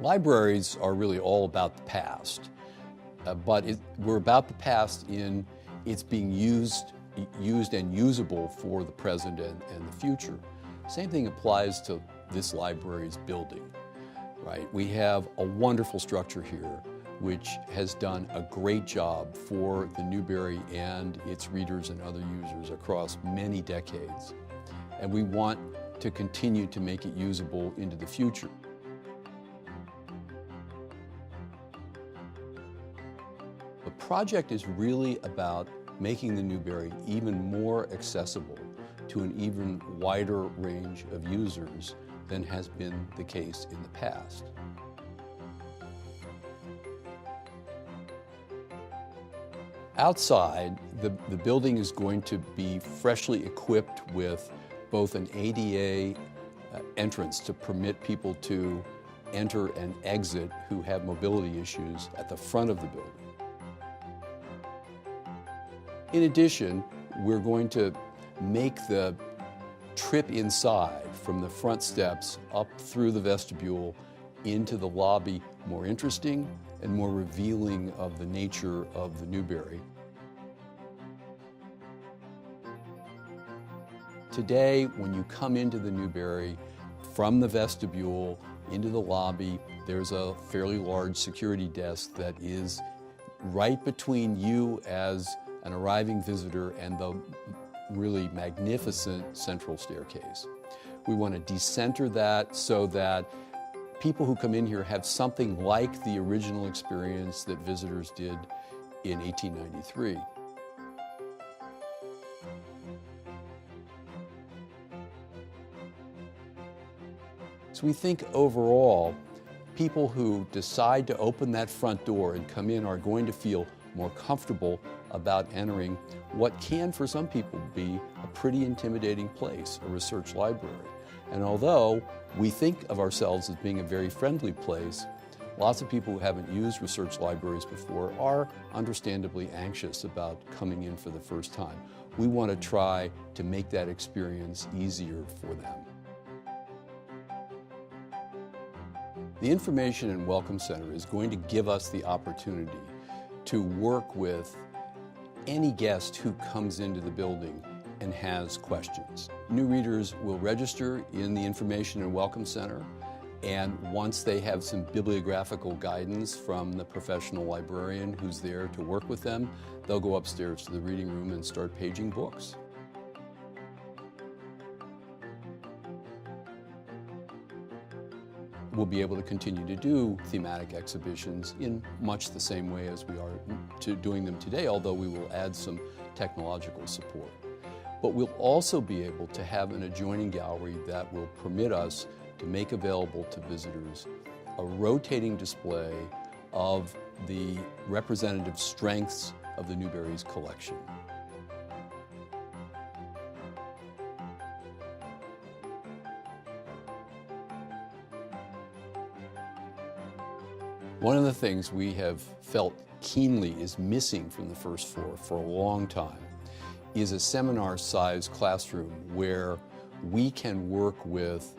Libraries are really all about the past, but we're about the past in it's being used and usable for the present and the future. Same thing applies to this library's building, right? We have a wonderful structure here which has done a great job for the Newberry and its readers and other users across many decades. And we want to continue to make it usable into the future. The project is really about making the Newberry even more accessible to an even wider range of users than has been the case in the past. Outside, the building is going to be freshly equipped with both an ADA entrance to permit people to enter and exit who have mobility issues at the front of the building. In addition, we're going to make the trip inside from the front steps up through the vestibule into the lobby more interesting and more revealing of the nature of the Newberry. Today, when you come into the Newberry from the vestibule into the lobby, there's a fairly large security desk that is right between you as an arriving visitor and the really magnificent central staircase. We want to decenter that so that people who come in here have something like the original experience that visitors did in 1893. So we think overall, people who decide to open that front door and come in are going to feel more comfortable about entering what can, for some people, be a pretty intimidating place, a research library. And although we think of ourselves as being a very friendly place, lots of people who haven't used research libraries before are understandably anxious about coming in for the first time. We want to try to make that experience easier for them. The Information and Welcome Center is going to give us the opportunity to work with any guest who comes into the building and has questions. New readers will register in the Information and Welcome Center, and once they have some bibliographical guidance from the professional librarian who's there to work with them, they'll go upstairs to the reading room and start paging books. We'll be able to continue to do thematic exhibitions in much the same way as we are doing them today, although we will add some technological support. But we'll also be able to have an adjoining gallery that will permit us to make available to visitors a rotating display of the representative strengths of the Newberry's collection. One of the things we have felt keenly is missing from the first floor for a long time is a seminar-sized classroom where we can work with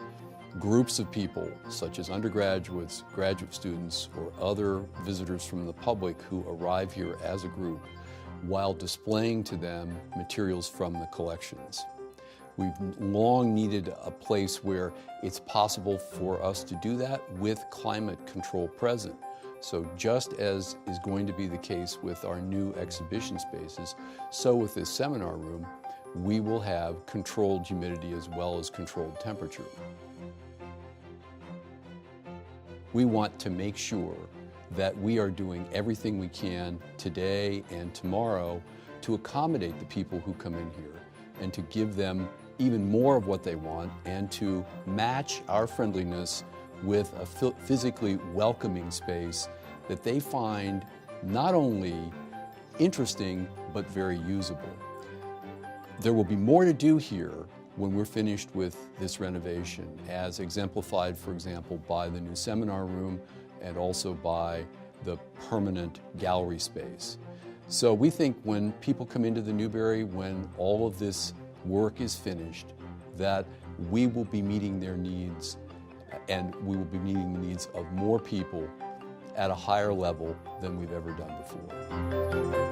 groups of people, such as undergraduates, graduate students, or other visitors from the public who arrive here as a group, while displaying to them materials from the collections. We've long needed a place where it's possible for us to do that with climate control present. So just as is going to be the case with our new exhibition spaces, so with this seminar room, we will have controlled humidity as well as controlled temperature. We want to make sure that we are doing everything we can today and tomorrow to accommodate the people who come in here and to give them even more of what they want and to match our friendliness with a physically welcoming space that they find not only interesting but very usable. There will be more to do here when we're finished with this renovation, as exemplified, for example, by the new seminar room and also by the permanent gallery space. So we think when people come into the Newberry, when all of this work is finished, that we will be meeting their needs and we will be meeting the needs of more people at a higher level than we've ever done before.